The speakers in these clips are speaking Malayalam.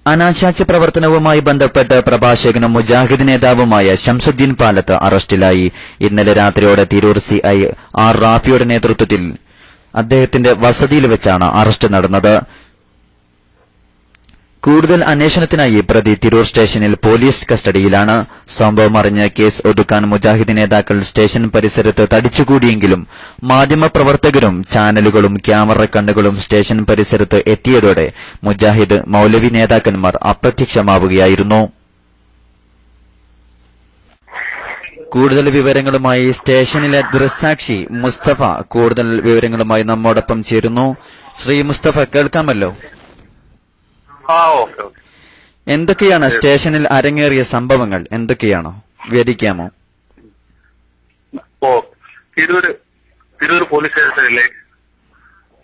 അനാശാസ്യ പ്രവർത്തനവുമായി ബന്ധപ്പെട്ട് പ്രഭാഷകനും മുജാഹിദ് നേതാവുമായ ശംസുദ്ദീൻ പാലത്ത് അറസ്റ്റിലായി. ഇന്നലെ രാത്രിയോടെ തിരൂർ സിഐ ആർ റാഫിയുടെ നേതൃത്വത്തിൽ അദ്ദേഹത്തിന്റെ വസതിയിൽ വെച്ചാണ് അറസ്റ്റ് നടന്നത്. കൂടുതൽ അന്വേഷണത്തിനായി പ്രതി തിരൂർ സ്റ്റേഷനിൽ പോലീസ് കസ്റ്റഡിയിലാണ്. സംഭവം അറിഞ്ഞ് കേസ് ഒതുക്കാൻ മുജാഹിദ് നേതാക്കൾ സ്റ്റേഷൻ പരിസരത്ത് തടിച്ചുകൂടിയെങ്കിലും മാധ്യമപ്രവർത്തകരും ചാനലുകളും ക്യാമറ കണ്ണുകളും സ്റ്റേഷൻ പരിസരത്ത് എത്തിയതോടെ മുജാഹിദ് മൗലവി നേതാക്കന്മാർ അപ്രത്യക്ഷമാവുകയായിരുന്നു. കൂടുതൽ വിവരങ്ങളുമായി സ്റ്റേഷനിലെ ദൃക്സാക്ഷി മുസ്തഫ കൂടുതൽ വിവരങ്ങളുമായി നമ്മോടൊപ്പം ചേരുന്നു. ശ്രീ മുസ്തഫ, കേൾക്കാമല്ലോ? എന്തൊക്കെയാണ് സ്റ്റേഷനിൽ അരങ്ങേറിയ സംഭവങ്ങൾ? എന്തൊക്കെയാണോ വിവരിക്കാമോ? തിരൂർ പോലീസ് സ്റ്റേഷനിലെ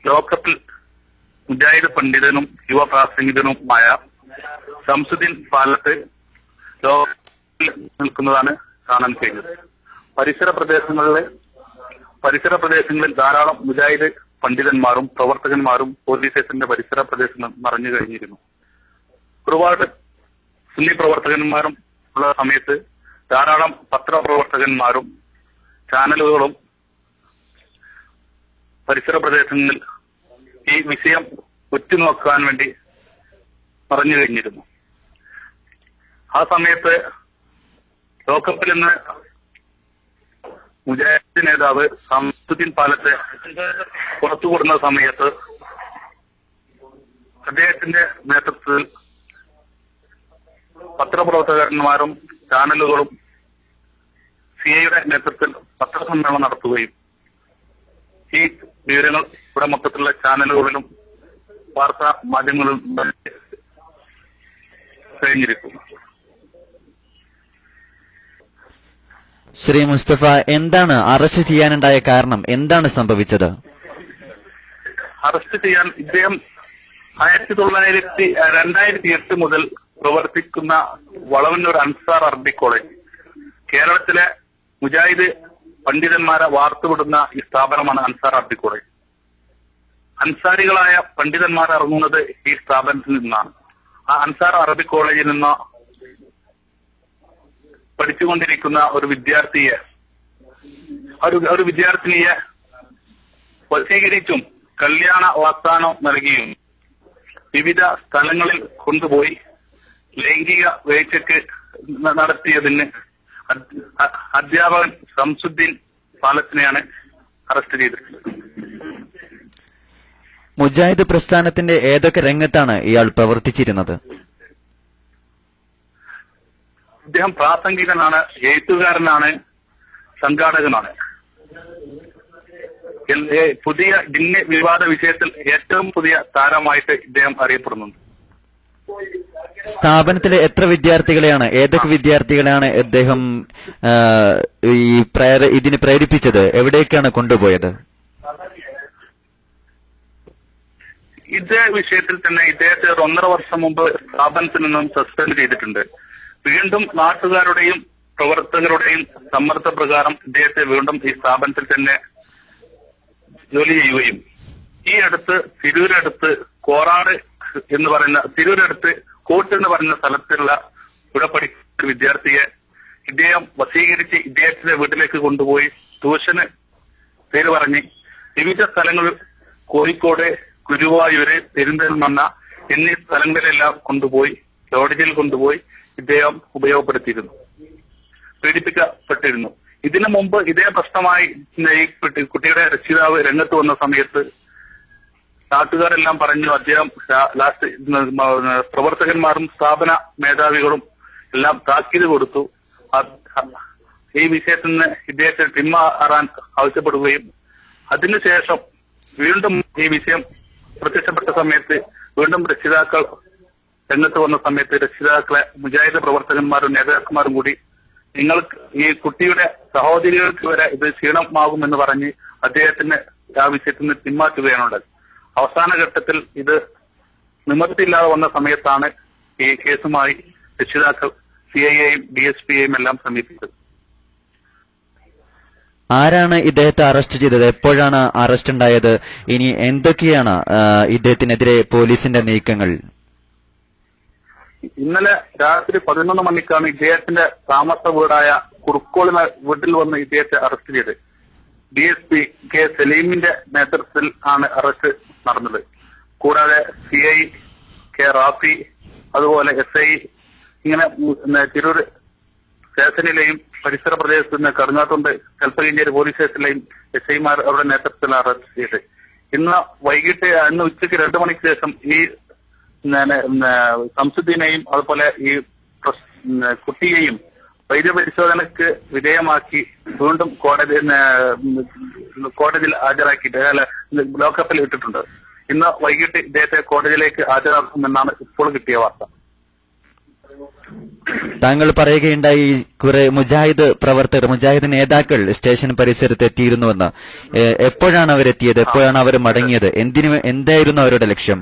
ലോക്കപ്പിൽ മുജാഹിദ് പണ്ഡിതനും യുവ പ്രാസംഗികനുമായ ശംസുദ്ദീൻ പാലത്ത് നിൽക്കുന്നതാണ് കാണാൻ കഴിഞ്ഞത്. പരിസര പ്രദേശങ്ങളിൽ ധാരാളം മുജാഹിദ് പണ്ഡിതന്മാരും പ്രവർത്തകന്മാരും പോലീസ് സ്റ്റേഷന്റെ പരിസര പ്രദേശങ്ങൾ നിറഞ്ഞു കഴിഞ്ഞിരുന്നു. ഒരുപാട് സുന്നി പ്രവർത്തകന്മാരും ഉള്ള സമയത്ത് ധാരാളം പത്രപ്രവർത്തകന്മാരും ചാനലുകളും പരിസര പ്രദേശങ്ങളിൽ ഈ വിഷയം ഉറ്റുനോക്കാൻ വേണ്ടി നിറഞ്ഞു കഴിഞ്ഞിരുന്നു. ആ സമയത്ത് ലോക്കപ്പിൽ നിന്ന് മുജാഹിദ് നേതാവ് ശംസുദ്ദീൻ പാലത്തെ പുറത്തു കൊടുക്കുന്ന സമയത്ത് അദ്ദേഹത്തിന്റെ നേതൃത്വത്തിൽ പത്രപ്രവർത്തകന്മാരും ചാനലുകളും സിഐയുടെ നേതൃത്വത്തിൽ പത്രസമ്മേളനം നടത്തുകയും ഈ വിവരങ്ങൾ ഇവിടെ മൊത്തത്തിലുള്ള ചാനലുകളിലും വാർത്താ മാധ്യമങ്ങളിലും കഴിഞ്ഞിരിക്കുന്നു. ശ്രീ മുസ്തഫ, എന്താണ് അറസ്റ്റ് ചെയ്യാനുണ്ടായ കാരണം? എന്താണ് സംഭവിച്ചത്? അറസ്റ്റ് ചെയ്യാൻ ഇദ്ദേഹം 2008 മുതൽ പ്രവർത്തിക്കുന്ന വളവന്നൂർ അൻസാർ അറബിക് കോളേജ്, കേരളത്തിലെ മുജാഹിദ് പണ്ഡിതന്മാരെ വാർത്തുവിടുന്ന ഈ സ്ഥാപനമാണ് അൻസാർ അറബിക് കോളേജ്. അൻസാരികളായ പണ്ഡിതന്മാർ ഇറങ്ങുന്നത് ഈ സ്ഥാപനത്തിൽ നിന്നാണ്. ആ അൻസാർ അറബിക് കോളേജിൽ നിന്ന് പഠിച്ചുകൊണ്ടിരിക്കുന്ന ഒരു വിദ്യാർത്ഥിനിയെ വശീകരിച്ചും കല്യാണ വാഗ്ദാനം നൽകിയും വിവിധ സ്ഥലങ്ങളിൽ കൊണ്ടുപോയി ലൈംഗിക വേഴ്ചയ്ക്ക് നടത്തിയതിന് അധ്യാപകൻ ശംസുദ്ദീൻ പാലത്തിനെയാണ് അറസ്റ്റ് ചെയ്തിട്ടുള്ളത്. മുജാഹിദ് പ്രസ്ഥാനത്തിന്റെ ഏതൊക്കെ രംഗത്താണ് ഇയാൾ പ്രവർത്തിച്ചിരുന്നത്? ഇദ്ദേഹം പ്രാസംഗികനാണ്, എഴുത്തുകാരനാണ്, സംഘാടകനാണ്. പുതിയ ജിന്ന വിവാദ വിഷയത്തിൽ ഏറ്റവും പുതിയ താരമായിട്ട് ഇദ്ദേഹം അറിയപ്പെടുന്നുണ്ട്. സ്ഥാപനത്തിലെ എത്ര വിദ്യാർത്ഥികളെയാണ്, ഏതൊക്കെ വിദ്യാർത്ഥികളെയാണ് ഇദ്ദേഹം ഇതിന് പ്രേരിപ്പിച്ചത്? എവിടേക്കാണ് കൊണ്ടുപോയത്? ഇതേ വിഷയത്തിൽ തന്നെ ഇദ്ദേഹത്തെ 1.5 വർഷം മുമ്പ് സ്ഥാപനത്തിൽ നിന്നും സസ്പെൻഡ് ചെയ്തിട്ടുണ്ട്. വീണ്ടും നാട്ടുകാരുടെയും പ്രവർത്തകരുടെയും സമ്മർദ്ദപ്രകാരം ഇദ്ദേഹത്തെ വീണ്ടും ഈ സ്ഥാപനത്തിൽ തന്നെ ജോലി ചെയ്യുകയും ഈ അടുത്ത് തിരൂരടുത്ത് കോട്ട് എന്ന് പറയുന്ന സ്ഥലത്തുള്ള ഇവിടെ പഠിക്കുന്ന വിദ്യാർത്ഥിയെ ഇദ്ദേഹം വശീകരിച്ച് ഇദ്ദേഹത്തിന്റെ വീട്ടിലേക്ക് കൊണ്ടുപോയി ട്യൂഷന് പേര് പറഞ്ഞ് വിവിധ സ്ഥലങ്ങളിൽ കോഴിക്കോട്, ഗുരുവായൂര്, പെരിന്തൽമണ്ണ എന്നീ സ്ഥലങ്ങളിലെല്ലാം കൊണ്ടുപോയി ലോഡ്ജിൽ കൊണ്ടുപോയി ഇദ്ദേഹം ഉപയോഗപ്പെടുത്തിയിരുന്നു, പീഡിപ്പിക്കപ്പെട്ടിരുന്നു. ഇതിനു മുമ്പ് ഇതേ പ്രശ്നമായി ഈ കുട്ടിയുടെ രക്ഷിതാവ് രംഗത്ത് വന്ന സമയത്ത് നാട്ടുകാരെല്ലാം പറഞ്ഞു അദ്ദേഹം ലാസ്റ്റ് പ്രവർത്തകന്മാരും സ്ഥാപന മേധാവികളും എല്ലാം താക്കീത് കൊടുത്തു. ഈ വിഷയത്തിൽ നിന്ന് ഇദ്ദേഹത്തെ പിന്മാറാൻ ആവശ്യപ്പെടുകയും അതിനുശേഷം വീണ്ടും ഈ വിഷയം പ്രത്യക്ഷപ്പെട്ട സമയത്ത് വീണ്ടും രക്ഷിതാക്കൾ രംഗത്ത് വന്ന സമയത്ത് രക്ഷിതാക്കളെ മുജാഹിദ് പ്രവർത്തകന്മാരും നേതാക്കന്മാരും കൂടി നിങ്ങൾക്ക് ഈ കുട്ടിയുടെ സഹോദരികൾക്ക് വരെ ഇത് ക്ഷീണമാകുമെന്ന് പറഞ്ഞ് അദ്ദേഹത്തിന് ആ വിഷയത്തിൽ നിന്ന് പിന്മാറ്റുകയാണുള്ളത്. അവസാന ഘട്ടത്തിൽ ഇത് നിവൃത്തിയില്ലാതെ വന്ന സമയത്താണ് ഈ കേസുമായി രക്ഷിതാക്കൾ സിഐയെയും DSPയെയും എല്ലാം സമീപിച്ചത്. ആരാണ് ഇദ്ദേഹത്തെ അറസ്റ്റ് ചെയ്തത്? എപ്പോഴാണ് അറസ്റ്റ് ഉണ്ടായത്? ഇനി എന്തൊക്കെയാണ് ഇദ്ദേഹത്തിനെതിരെ പോലീസിന്റെ നീക്കങ്ങൾ? ഇന്നലെ രാത്രി 11 മണിക്കാണ് ഇദ്ദേഹത്തിന്റെ താമസ വീടായ കുറുക്കോളിന വീട്ടിൽ വന്ന് ഇദ്ദേഹത്തെ അറസ്റ്റ് ചെയ്ത്. DSP കെ സലീമിന്റെ നേതൃത്വത്തിൽ ആണ് അറസ്റ്റ് നടന്നത്. കൂടാതെ CI കെ റാഫി, അതുപോലെ SI, ഇങ്ങനെ തിരൂർ സ്റ്റേഷനിലെയും പരിസര പ്രദേശത്ത് നിന്ന് കടുങ്ങാത്തുണ്ട് കൽപ്പകഞ്ചേരി പോലീസ് സ്റ്റേഷനിലെയും SI-മാർ അവരുടെ നേതൃത്വത്തിൽ അറസ്റ്റ് ചെയ്ത്. ഇന്ന് ഉച്ചയ്ക്ക് 2 മണിക്ക് ശേഷം ഈ ശംസുദ്ദീനെയും അതുപോലെ ഈ കുട്ടിയെയും വൈദ്യപരിശോധനയ്ക്ക് വിധേയമാക്കി വീണ്ടും കോടതിയിൽ ഹാജരാക്കിയിട്ട് ലോക്കപ്പിൽ ഇട്ടിട്ടുണ്ട്. ഇന്ന് വൈകിട്ട് ഇദ്ദേഹത്തെ കോടതിയിലേക്ക് ഹാജരാക്കുമെന്നാണ് ഇപ്പോൾ കിട്ടിയ വാർത്ത. താങ്കൾ പറയുകയുണ്ടായി കുറെ മുജാഹിദ് നേതാക്കൾ സ്റ്റേഷൻ പരിസരത്ത് എത്തിയിരുന്നുവെന്ന്. എപ്പോഴാണ് അവരെത്തിയത്? എപ്പോഴാണ് അവർ മടങ്ങിയത്? എന്തായിരുന്നു അവരുടെ ലക്ഷ്യം?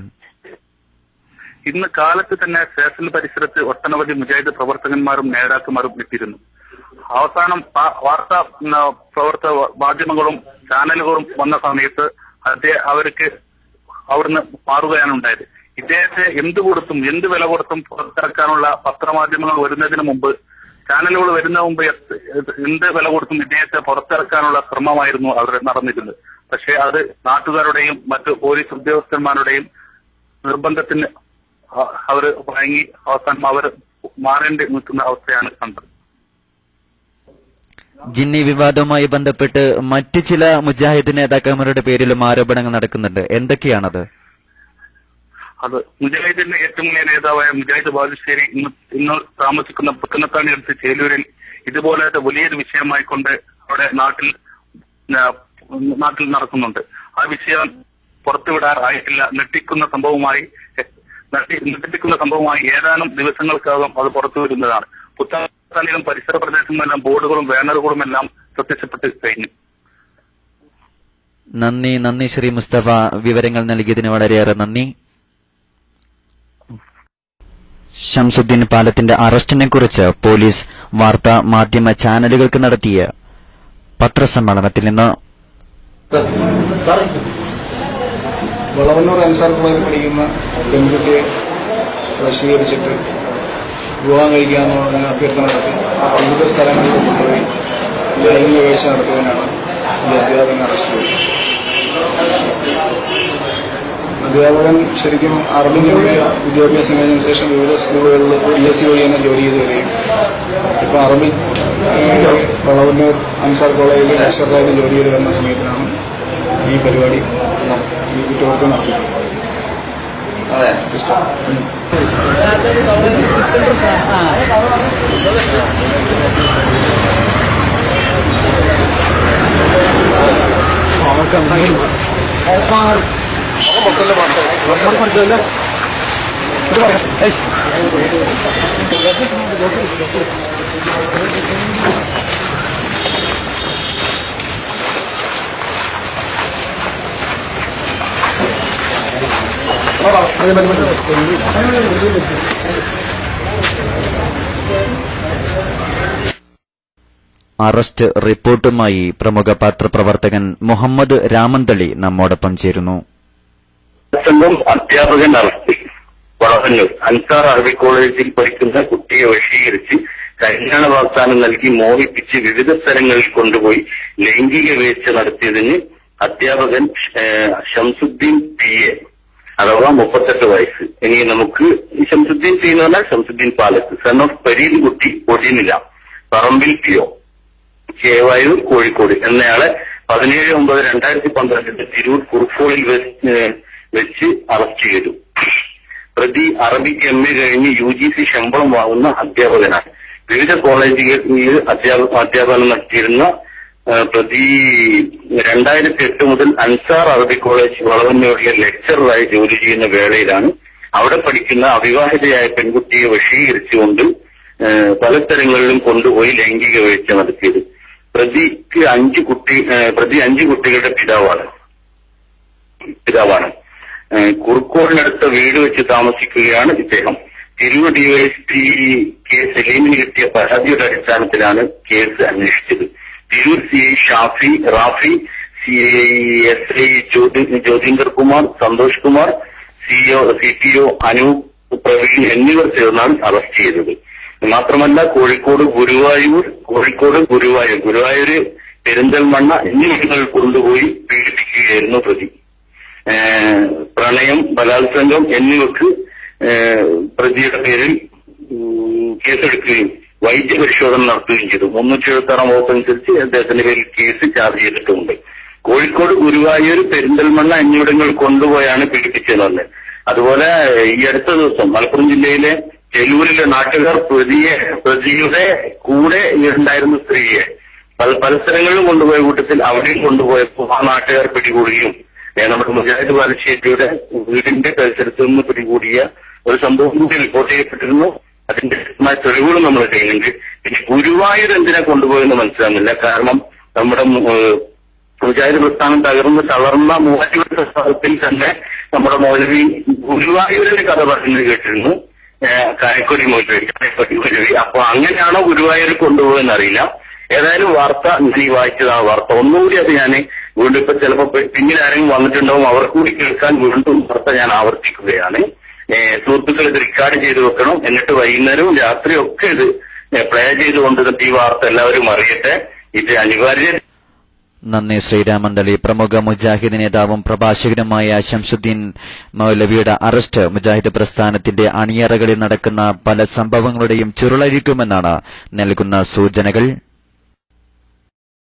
ഇന്ന് കാലത്ത് തന്നെ സ്റ്റേഷൻ പരിസരത്ത് ഒട്ടനവധി മുജാഹിദ് പ്രവർത്തകന്മാരും നേതാക്കന്മാരും എത്തിയിരുന്നു. അവസാനം വാർത്താ പ്രവർത്തക മാധ്യമങ്ങളും ചാനലുകളും വന്ന സമയത്ത് അവർക്ക് അവിടുന്ന് മാറുകയാണ് ഉണ്ടായത്. ഇദ്ദേഹത്തെ എന്ത് വില കൊടുത്തും പുറത്തിറക്കാനുള്ള പത്രമാധ്യമങ്ങൾ വരുന്നതിന് മുമ്പ്, ചാനലുകൾ വരുന്നതിന് മുമ്പ് എന്ത് വില കൊടുത്തും ഇദ്ദേഹത്തെ പുറത്തിറക്കാനുള്ള ശ്രമമായിരുന്നു അവർ നടന്നിരുന്നത്. പക്ഷേ അത് നാട്ടുകാരുടെയും മറ്റു പോലീസ് ഉദ്യോഗസ്ഥന്മാരുടെയും നിർബന്ധത്തിന് അവർ വഴങ്ങി അവസാനം അവർ മാറേണ്ടി നിൽക്കുന്ന അവസ്ഥയാണ് കണ്ടത്. ജിന്നി വിവാദവുമായി ബന്ധപ്പെട്ട് മറ്റു ചില മുജാഹിദ് നേതാക്കന്മാരുടെ പേരിലും ആരോപണങ്ങൾ നടക്കുന്നുണ്ട്. എന്തൊക്കെയാണത്? അത് മുജാഹിദിന്റെ ഏറ്റവും വലിയ നേതാവായ മുജാഹിദ് ബാലുശ്ശേരി ഇന്ന് താമസിക്കുന്ന പുത്തനത്താണി അടുത്ത് ചേലൂരിൽ ഇതുപോലത്തെ വലിയൊരു വിഷയമായിക്കൊണ്ട് അവിടെ നാട്ടിൽ നടക്കുന്നുണ്ട്. ആ വിഷയം പുറത്തുവിടാറായിട്ടില്ല. ഞെട്ടിപ്പിക്കുന്ന സംഭവമായി ഏതാനും ദിവസങ്ങൾക്കകം അത് പുറത്തുവരുന്നതാണ്. പുത്തനത്താണിയിലും പരിസര പ്രദേശങ്ങളിലും ബോർഡുകളും ബാനറുകളും എല്ലാം പ്രത്യക്ഷപ്പെട്ട് കഴിഞ്ഞു. നന്ദി ശ്രീ മുസ്തഫ. വിവരങ്ങൾ നൽകിയതിന് വളരെയേറെ നന്ദി. ശംസുദ്ദീൻ പാലത്തിന്റെ അറസ്റ്റിനെ കുറിച്ച് പോലീസ് വാർത്താ മാധ്യമ ചാനലുകൾക്ക് നടത്തിയ പത്രസമ്മേളനത്തിൽ നിന്ന് വളവന്നൂർ അൻസാർ കോളേജിൽ പഠിക്കുന്ന പെൺകുട്ടിയെ വശീകരിച്ചിട്ട് വിവാഹം കഴിക്കാമെന്ന് പറഞ്ഞ അഭ്യർത്ഥന നടത്തി വിവിധ സ്ഥലങ്ങളിൽ കൊണ്ടുപോയി ലൈംഗിക വീഴ്ച നടത്തുന്നതിനാണ് ഈ അധ്യാപകനെ അറസ്റ്റ് ചെയ്തത്. അധ്യാപകൻ ശരിക്കും അറബിക് വിദ്യാഭ്യാസം കഴിഞ്ഞതിന് ശേഷം വിവിധ സ്കൂളുകളിൽ PSC വഴി തന്നെ ജോലി ചെയ്ത് വരികയും ഇപ്പം അറബിക് വളവന്നൂർ അൻസാർ കോളേജിൽ ലെക്ചറായിട്ട് ജോലി ചെയ്ത് വരുന്ന സമയത്തിനാണ് ഈ പരിപാടി ഈ കുറ്റകൃത്യം നടത്തിയിട്ടുള്ളത്. അറസ്റ്റ് റിപ്പോർട്ടുമായി പ്രമുഖ പത്രപ്രവർത്തകൻ മുഹമ്മദ് രാമന്തളി നമ്മോടൊപ്പം ചേരുന്നു. അധ്യാപകൻ അറസ്റ്റ്. വളവന്നൂർ അൻസാർ അറബി കോളേജിൽ പഠിക്കുന്ന കുട്ടിയെ വശീകരിച്ച് കല്യാണ വാഗ്ദാനം നൽകി മോഹിപ്പിച്ച് വിവിധ സ്ഥലങ്ങളിൽ കൊണ്ടുപോയി ലൈംഗിക വീഴ്ച നടത്തിയതിന് അധ്യാപകൻ ശംസുദ്ദീൻ PA അഥവാ 38 വയസ്സ്. ഇനി നമുക്ക് ശംസുദ്ദീൻ P എന്ന് പറഞ്ഞാൽ ശംസുദ്ദീൻ പാലത്ത്, സൺ ഓഫ് പരീൽ കുട്ടി ഒടിനില, പറമ്പിൽ PO, ചേവായൂർ, കോഴിക്കോട് എന്നയാളെ 17/9/2012 തിരൂർ കുറുക്കോളിൽ വെച്ച് അറസ്റ്റ് ചെയ്തു. പ്രതി അറബിക് MA കഴിഞ്ഞ് UGC ശമ്പളം വാങ്ങുന്ന അധ്യാപകനാണ്. വിവിധ കോളേജുകളിൽ അധ്യാപനം നടത്തിയിരുന്ന പ്രതി 2008 മുതൽ അൻസാർ അറബി കോളേജ് വളവന്നൂരിലെ ലെക്ചറായി ജോലി ചെയ്യുന്ന വേളയിലാണ് അവിടെ പഠിക്കുന്ന അവിവാഹിതയായ പെൺകുട്ടിയെ വശീകരിച്ചുകൊണ്ട് പല സ്ഥലങ്ങളിലും കൊണ്ടുപോയി ലൈംഗിക വീഴ്ച നടത്തിയത്. പ്രതി 5 കുട്ടികളുടെ പിതാവാണ്. കുറുക്കോടിനടുത്ത വീട് വെച്ച് താമസിക്കുകയാണ് ഇദ്ദേഹം. തിരൂർ DYSP കെ സലീമിന് കിട്ടിയ പരാതിയുടെ അടിസ്ഥാനത്തിലാണ് കേസ് അന്വേഷിച്ചത്. Tirur CI Rafi, SI ജ്യോതിന്ദർ Kumar, Santhosh Kumar, CPO Anoop Praveen എന്നിവർ ചേർന്നാണ് അറസ്റ്റ് ചെയ്തത്. മാത്രമല്ല കോഴിക്കോട് ഗുരുവായൂര് പെരിന്തൽമണ്ണ എന്നിവിടങ്ങളിൽ കൊണ്ടുപോയി പീഡിപ്പിക്കുകയായിരുന്നു പ്രതി. പ്രണയം, ബലാത്സംഗം എന്നിവക്ക് പ്രതിയുടെ പേരിൽ കേസെടുക്കുകയും വൈദ്യപരിശോധന നടത്തുകയും ചെയ്തു. 376 വകുപ്പ് അനുസരിച്ച് അദ്ദേഹത്തിന്റെ പേരിൽ കേസ് ചാർജ് ചെയ്തിട്ടുണ്ട്. കോഴിക്കോട് ഗുരുവായൂർ പെരിന്തൽമണ്ണ എന്നിവിടങ്ങളിൽ കൊണ്ടുപോയാണ് പീഡിപ്പിച്ചതെന്ന് പറഞ്ഞത്. അതുപോലെ ഈ അടുത്ത ദിവസം മലപ്പുറം ജില്ലയിലെ ചെലൂരിലെ നാട്ടുകാർ പ്രതിയുടെ കൂടെ ഉണ്ടായിരുന്ന സ്ത്രീയെ പല സ്ഥലങ്ങളിലും കൊണ്ടുപോയ കൂട്ടത്തിൽ അവിടെയും കൊണ്ടുപോയപ്പോൾ ആ നാട്ടുകാർ പിടികൂടുകയും നമ്മുടെ മുജാഹിദ് ബാലുശ്ശേരിയുടെ വീടിന്റെ പരിസരത്ത് നിന്ന് പിടികൂടിയ ഒരു സംഭവം കൂടി റിപ്പോർട്ട് ചെയ്യപ്പെട്ടിരുന്നു. അതിന്റെ തെളിവുകളും നമ്മൾ ചെയ്യുന്നുണ്ട്. പിന്നെ ഗുരുവായൂർ എന്തിനാ കൊണ്ടുപോയെന്ന് മനസ്സിലാകുന്നില്ല. കാരണം നമ്മുടെ മുജാഹിദ് പ്രസ്ഥാനം തളർന്ന മൂവാറ്റുപുഴ സ്ഥലത്തിൽ തന്നെ നമ്മുടെ മൗലവി ഗുരുവായൂരിന്റെ കഥ പറയുന്നത് കേട്ടിരുന്നു. കായക്കൊടി മൗലവി. അപ്പൊ അങ്ങനെയാണോ ഗുരുവായൂർ കൊണ്ടുപോയെന്ന് അറിയില്ല. ഏതായാലും വാർത്ത ഞാൻ ഈ വായിച്ചതാണ് വാർത്ത. ഒന്നുകൂടി അത് ഞാൻ വീണ്ടും ഇപ്പൊ ചിലപ്പോ പിന്നിൽ ആരെങ്കിലും വന്നിട്ടുണ്ടാവും, അവർക്ക് കൂടി കേൾക്കാൻ വീണ്ടും വാർത്ത ഞാൻ ആവർത്തിക്കുകയാണ്. സുഹൃത്തുക്കൾ ഇത് റെക്കോർഡ് ചെയ്ത് വെക്കണം. എന്നിട്ട് വൈകുന്നേരവും രാത്രിയും ഒക്കെ ഇത് പ്ലേ ചെയ്തുകൊണ്ട് ഈ വാർത്ത എല്ലാവരും അറിയട്ടെ. ഇത് അനിവാര്യ. നന്ദി ശ്രീരാമന്തളി. പ്രമുഖ മുജാഹിദ് നേതാവും പ്രഭാഷകനുമായ ശംസുദ്ദീൻ മൗലവിയുടെ അറസ്റ്റ് മുജാഹിദ് പ്രസ്ഥാനത്തിന്റെ അണിയറകളിൽ നടക്കുന്ന പല സംഭവങ്ങളുടെയും ചുരുളഴിക്കുമെന്നാണ് നൽകുന്ന സൂചനകൾ.